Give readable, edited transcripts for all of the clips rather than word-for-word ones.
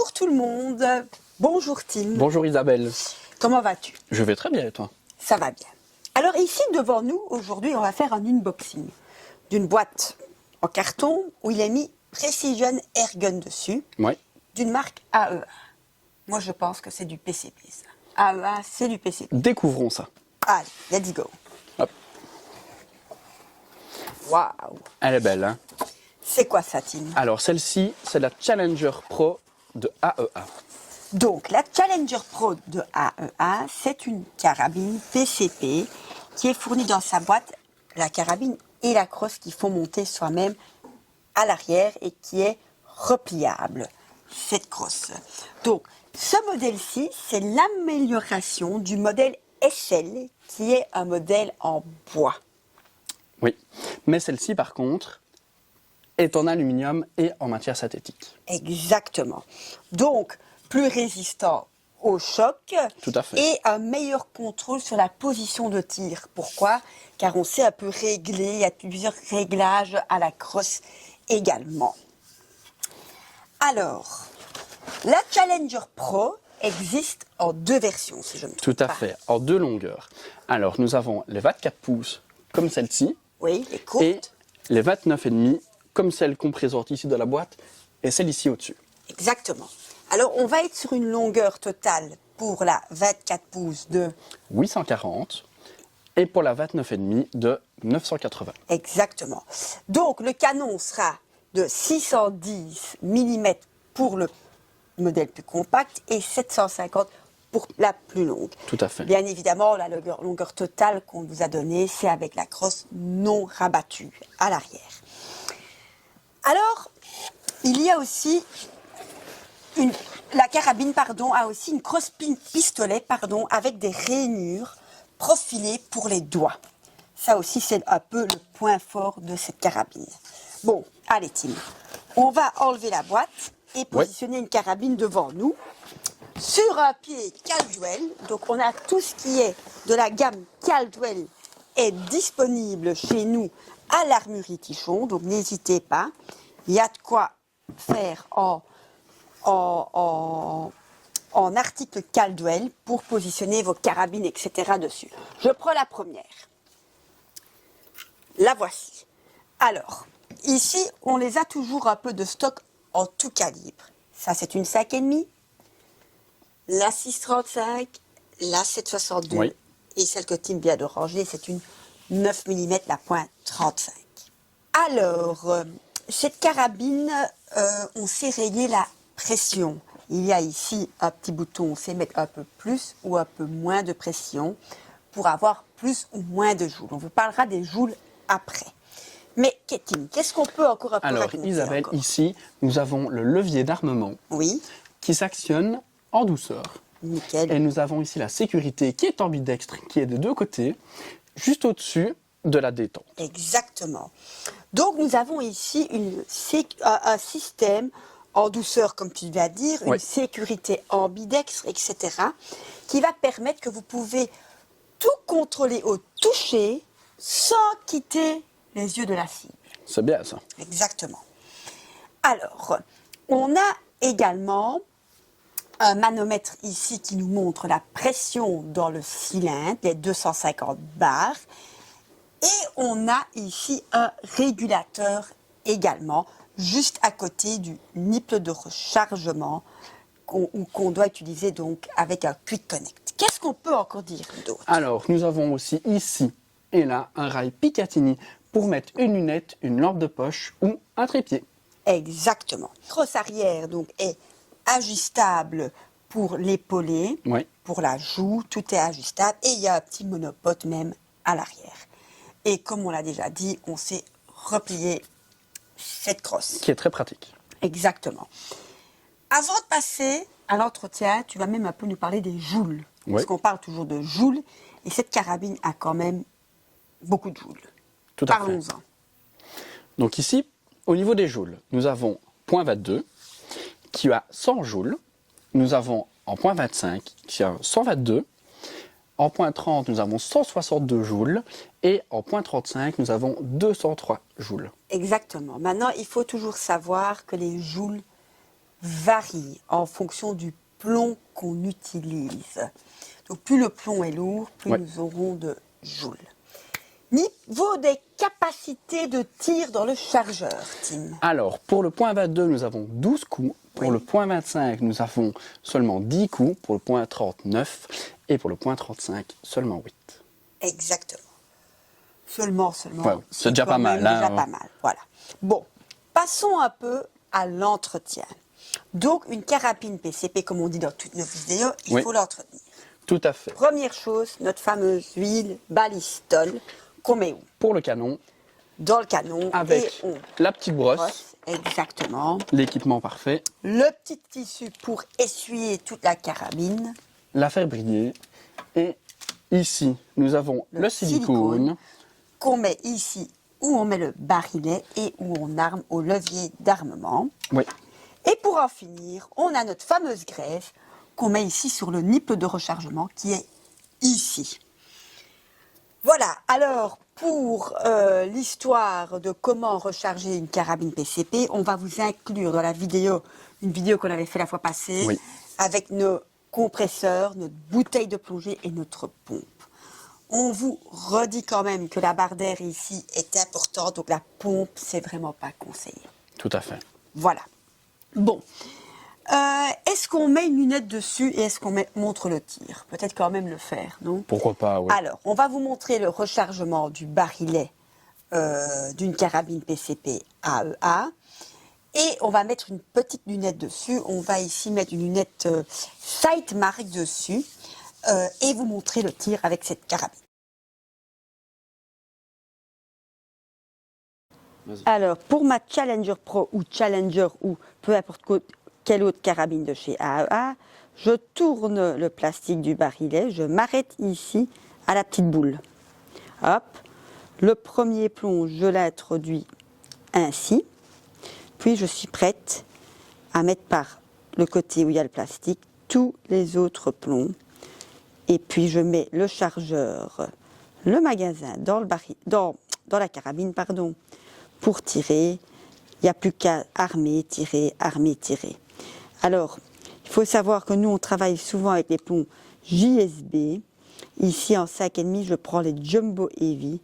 Bonjour tout le monde. Bonjour Tim. Bonjour Isabelle. Comment vas-tu? Je vais très bien et toi? Ça va bien. Alors ici devant nous, aujourd'hui, on va faire un unboxing d'une boîte en carton où il est mis Precision Airgun dessus, Oui. d'une marque AEA. Moi je pense que c'est du PCP ça. AEA, c'est du PCP. Découvrons ça. Allez, let's go. Hop. Waouh. Elle est belle, hein? C'est quoi ça, Tim? Alors celle-ci, c'est la Challenger Pro de AEA. Donc, la Challenger Pro de AEA, c'est une carabine PCP qui est fournie dans sa boîte, la carabine et la crosse qu'il faut monter soi-même à l'arrière et qui est repliable, cette crosse. Donc, ce modèle-ci, c'est l'amélioration du modèle SL qui est un modèle en bois. Oui. Mais celle-ci, par contre, est en aluminium et en matière synthétique. Exactement. Donc, plus résistant au choc. Tout à fait. Et un meilleur contrôle sur la position de tir. Pourquoi? Car on sait un peu régler, il y a plusieurs réglages à la crosse également. Alors, la Challenger Pro existe en deux versions, si je ne me trompe Tout à pas. fait, en deux longueurs. Alors nous avons les 24 pouces comme celle-ci Oui, les courtes. et les 29,5 comme celle qu'on présente ici dans la boîte et celle ici au-dessus. Exactement. Alors, on va être sur une longueur totale pour la 24 pouces de... 840 et pour la 29,5 de 980. Exactement. Donc, le canon sera de 610 mm pour le modèle plus compact et 750 pour la plus longue. Tout à fait. Bien évidemment, la longueur totale qu'on vous a donnée, c'est avec la crosse non rabattue à l'arrière. Alors, il y a aussi la carabine, a aussi une crosse pistolet, avec des rainures profilées pour les doigts. Ça aussi, c'est un peu le point fort de cette carabine. Bon, allez Tim, on va enlever la boîte et positionner une carabine devant nous sur un pied Caldwell. Donc, on a tout ce qui est de la gamme Caldwell est disponible chez nous à l'Armurerie Tichon. Donc, n'hésitez pas. Il y a de quoi faire en article Caldwell pour positionner vos carabines, etc. dessus. Je prends la première. La voici. Alors, ici, on les a toujours un peu de stock en tout calibre. Ça, c'est une 5,5, la 6,35, la 7,62 Oui. et celle que Tim vient de ranger, c'est une 9 mm, la pointe 35. Alors, cette carabine, on sait rayer la pression. Il y a ici un petit bouton, on sait mettre un peu plus ou un peu moins de pression pour avoir plus ou moins de joules. On vous parlera des joules après. Mais Tim, qu'est-ce qu'on peut encore un peu Alors raconter Isabelle, encore? ici, nous avons le levier d'armement Oui, qui s'actionne en douceur. nickel. Et nous avons ici la sécurité qui est ambidextre, qui est des deux côtés, juste au-dessus de la détente. Exactement. Donc nous avons ici un système en douceur, comme tu viens de dire, une sécurité ambidextre, etc., qui va permettre que vous pouvez tout contrôler au toucher sans quitter les yeux de la cible. C'est bien ça. Exactement. Alors, on a également un manomètre ici qui nous montre la pression dans le cylindre, les 250 bars. Et on a ici un régulateur également, juste à côté du nipple de rechargement qu'on doit utiliser donc avec un Quick Connect. Qu'est-ce qu'on peut encore dire d'autre? Alors, nous avons aussi ici et là un rail Picatinny pour mettre une lunette, une lampe de poche ou un trépied. Exactement. La crosse arrière donc est ajustable pour l'épaulé, pour la joue, tout est ajustable et il y a un petit monopote même à l'arrière. Et comme on l'a déjà dit, on sait replier cette crosse. Qui est très pratique. Exactement. Avant de passer à l'entretien, tu vas même un peu nous parler des joules. Parce qu'on parle toujours de joules et cette carabine a quand même beaucoup de joules. Tout à fait. Parlons-en. Donc ici, au niveau des joules, nous avons .22 qui a 100 joules. Nous avons en .25 qui a 122. En .30, nous avons 162 joules. Et en .35, nous avons 203 joules. Exactement. Maintenant, il faut toujours savoir que les joules varie en fonction du plomb qu'on utilise. Donc plus le plomb est lourd, plus Ouais. nous aurons de joules. Niveau des capacités de tir dans le chargeur, Tim. Alors, pour le point 22, nous avons 12 coups. Pour Oui. le point 25, nous avons seulement 10 coups. Pour le point 39 et pour le point 35, seulement 8. Exactement. Seulement. Ouais, c'est déjà quand pas même mal, hein. déjà pas mal. Voilà. Bon, passons un peu à l'entretien. Donc, une carabine PCP, comme on dit dans toutes nos vidéos, il Oui. faut l'entretenir. Tout à fait. Première chose, notre fameuse huile Balistol qu'on met où? Pour le canon, Dans le canon. avec et on la petite brosse, brosse. Exactement. l'équipement parfait, Le petit tissu pour essuyer toute la carabine. la fer briller. Et ici, nous avons le silicone. Qu'on met ici où on met le barillet et où on arme au levier d'armement. Oui. Et pour en finir, on a notre fameuse graisse qu'on met ici sur le nipple de rechargement qui est ici. Voilà, alors pour l'histoire de comment recharger une carabine PCP, on va vous inclure dans la vidéo, une vidéo qu'on avait fait la fois passée, Oui. avec nos compresseurs, notre bouteille de plongée et notre pompe. On vous redit quand même que la barre d'air ici est importante, donc la pompe, c'est vraiment pas conseillé. Tout à fait. Voilà. Bon. Est-ce qu'on met une lunette dessus et est-ce qu'on montre le tir? Peut-être quand même le faire, non? Pourquoi pas, oui. Alors, on va vous montrer le rechargement du barillet d'une carabine PCP AEA. Et on va mettre une petite lunette dessus. On va ici mettre une lunette Sightmark dessus et vous montrer le tir avec cette carabine. Alors, pour ma Challenger Pro ou Challenger ou peu importe quelle autre carabine de chez AEA, je tourne le plastique du barillet, je m'arrête ici à la petite boule. Hop, le premier plomb, je l'introduis ainsi, puis je suis prête à mettre par le côté où il y a le plastique tous les autres plombs. Et puis je mets le chargeur, le magasin dans la carabine, pardon, pour tirer. Il n'y a plus qu'à armer, tirer, armer, tirer. Alors, il faut savoir que nous, on travaille souvent avec les plombs JSB. Ici, en 5,5, je prends les Jumbo Heavy.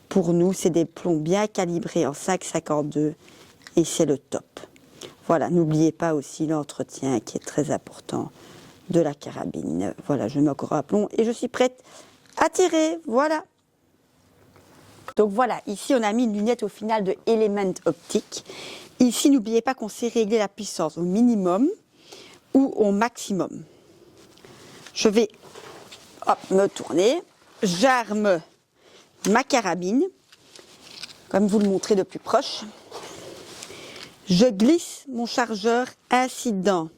Pour nous, c'est des plombs bien calibrés en 5,52 et c'est le top. Voilà, n'oubliez pas aussi l'entretien qui est très important de la carabine. Voilà, je mets encore un plomb et je suis prête à tirer. Voilà. Donc voilà, ici on a mis une lunette au final de Element Optique. Ici, n'oubliez pas qu'on sait régler la puissance au minimum ou au maximum. Je vais me tourner, j'arme ma carabine, comme vous le montrez de plus proche. Je glisse mon chargeur ainsi dedans.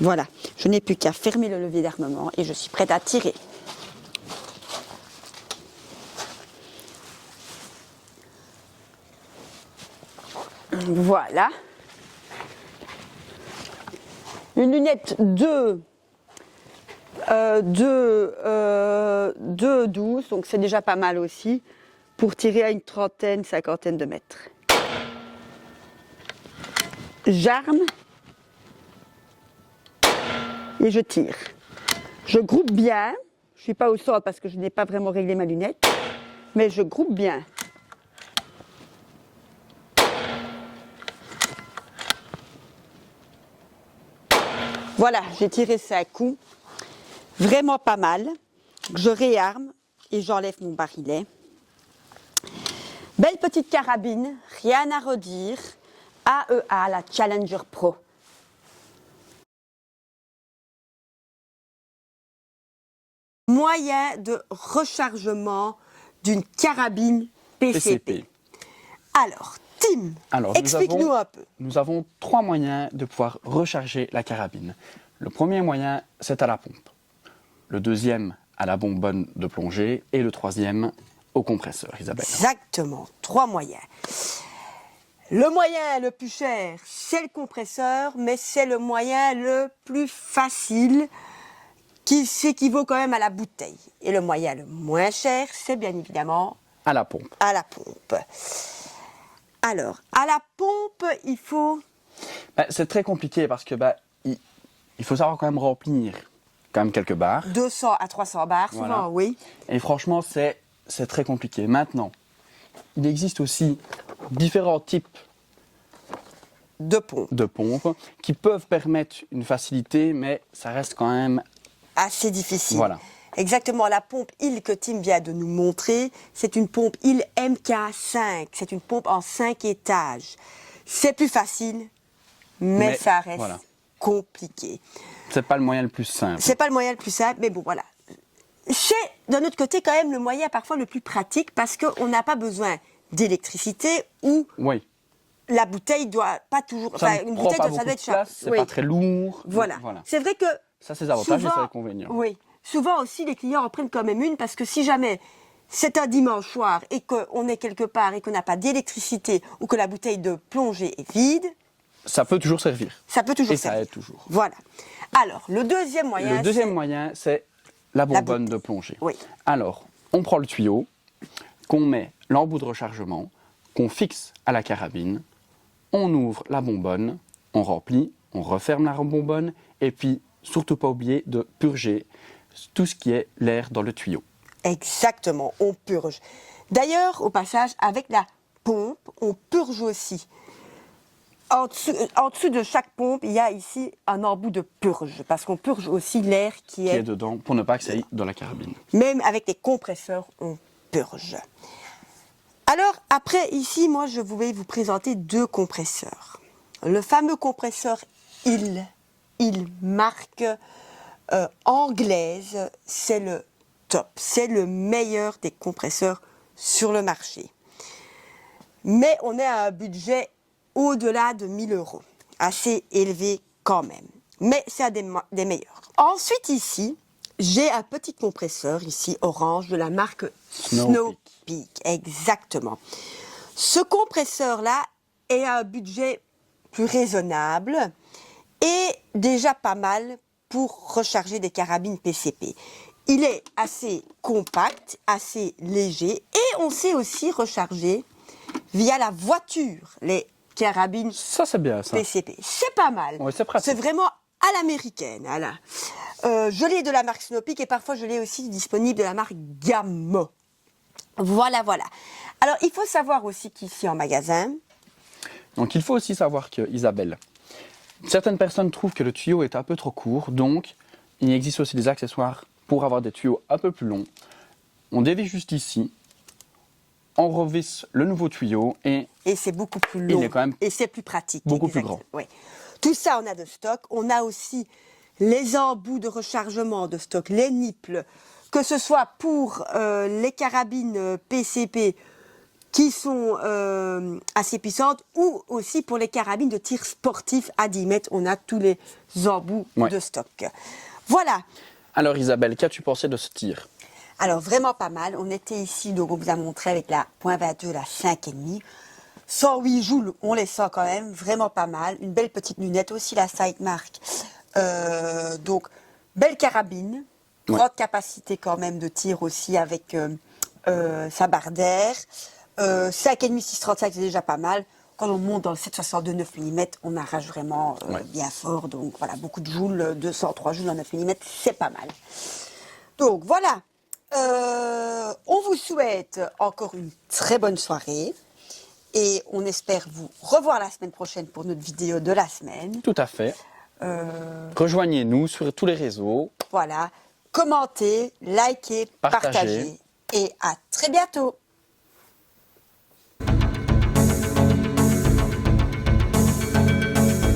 Voilà, je n'ai plus qu'à fermer le levier d'armement et je suis prête à tirer. Voilà. Une lunette 2,12, donc c'est déjà pas mal aussi, pour tirer à une trentaine, cinquantaine de mètres. J'arme et je tire. Je groupe bien, je ne suis pas au centre parce que je n'ai pas vraiment réglé ma lunette, mais je groupe bien. Voilà, j'ai tiré 5 coups, vraiment pas mal. Je réarme et j'enlève mon barillet. Belle petite carabine, rien à redire. AEA, la Challenger Pro. Moyen de rechargement d'une carabine PCP. Alors, Tim, explique-nous un peu. Nous avons 3 moyens de pouvoir recharger la carabine. Le premier moyen, c'est à la pompe. Le deuxième, à la bonbonne de plongée. Et le troisième, au compresseur, Isabelle. Exactement, 3 moyens. Le moyen le plus cher, c'est le compresseur, mais c'est le moyen le plus facile qui s'équivaut quand même à la bouteille. Et le moyen le moins cher, c'est bien évidemment à la pompe. À la pompe. Alors, à la pompe, il faut C'est très compliqué parce que il faut savoir quand même remplir quelques barres. 200 à 300 barres, souvent, Voilà. oui. Et franchement, c'est très compliqué. Maintenant, il existe aussi différents types De pompes. de pompes qui peuvent permettre une facilité, mais ça reste quand même... Assez difficile. Voilà. Exactement, la pompe Hill que Tim vient de nous montrer, c'est une pompe Hill MK5. C'est une pompe en 5 étages. C'est plus facile, mais ça reste voilà. compliqué. C'est pas le moyen le plus simple. C'est pas le moyen le plus simple, mais bon, voilà. C'est, d'un autre côté, quand même le moyen parfois le plus pratique parce qu'on n'a pas besoin d'électricité ou Oui. la bouteille doit pas toujours... Ça une ne prend bouteille pas ça beaucoup doit de être place, c'est oui. pas très lourd. Voilà. Voilà. C'est vrai que... Ça, c'est ses avantages et ses souvent, inconvénients. Oui. Souvent aussi, les clients en prennent quand même une parce que si jamais c'est un dimanche soir et qu'on est quelque part et qu'on n'a pas d'électricité ou que la bouteille de plongée est vide, Ça peut toujours servir. ça peut toujours Et ça servir. aide toujours. Voilà. Alors, le deuxième moyen, Le deuxième c'est- moyen, c'est la bonbonne de plongée. Oui. Alors, on prend le tuyau, qu'on met l'embout de rechargement, qu'on fixe à la carabine, on ouvre la bonbonne, on remplit, on referme la bonbonne, et puis, surtout pas oublier de purger tout ce qui est l'air dans le tuyau. Exactement, on purge. D'ailleurs, au passage, avec la pompe, on purge aussi. En dessous de chaque pompe, il y a ici un embout de purge, parce qu'on purge aussi l'air qui Qui est... est dedans, pour ne pas que ça aille dans la carabine. Même avec les compresseurs, on purge. Alors, après, ici, moi, je voulais vous présenter deux compresseurs. Le fameux compresseur Hill marque anglaise, c'est le top. C'est le meilleur des compresseurs sur le marché. Mais on est à un budget au-delà de 1 000 €. Assez élevé quand même. Mais c'est un des meilleurs. Ensuite, ici, j'ai un petit compresseur, ici, orange, de la marque Snow Peak. Exactement. Ce compresseur-là est à un budget plus raisonnable et déjà pas mal pour recharger des carabines PCP. Il est assez compact, assez léger et on sait aussi recharger via la voiture les carabines Ça, c'est bien, ça. PCP. C'est pas mal. Ouais, c'est pratique. C'est vraiment à l'américaine. Voilà. Je l'ai de la marque Snow-Peak et parfois je l'ai aussi disponible de la marque Gamma. Voilà, voilà. Alors, il faut savoir aussi qu'ici en magasin, Donc, il faut aussi savoir que, Isabelle, certaines personnes trouvent que le tuyau est un peu trop court, donc il existe aussi des accessoires pour avoir des tuyaux un peu plus longs. On dévisse juste ici, on revisse le nouveau tuyau et c'est beaucoup plus Il long est quand même et c'est plus pratique. beaucoup plus exact. grand. Oui. Tout ça, on a de stock. On a aussi les embouts de rechargement de stock, les nipples, que ce soit pour les carabines PCP qui sont assez puissantes ou aussi pour les carabines de tir sportif à 10 mètres. On a tous les embouts Ouais. de stock. Voilà. Alors Isabelle, qu'as-tu pensé de ce tir? Alors vraiment pas mal. On était ici, donc on vous a montré avec la .22, la 5,5. 108 joules, on les sent quand même, vraiment pas mal. Une belle petite lunette, aussi la Sidemark. Donc, belle carabine, Ouais. grande capacité quand même de tir aussi avec sa barre d'air. 5,5, 6,35, c'est déjà pas mal. Quand on monte dans le 7,62 9 mm, on arrache vraiment Ouais. bien fort. Donc voilà, beaucoup de joules, 203 joules en 9 mm, c'est pas mal. Donc voilà, on vous souhaite encore une très bonne soirée. Et on espère vous revoir la semaine prochaine pour notre vidéo de la semaine. Tout à fait. Rejoignez-nous sur tous les réseaux. Voilà, commentez, likez, Partagez. partagez. Et à très bientôt.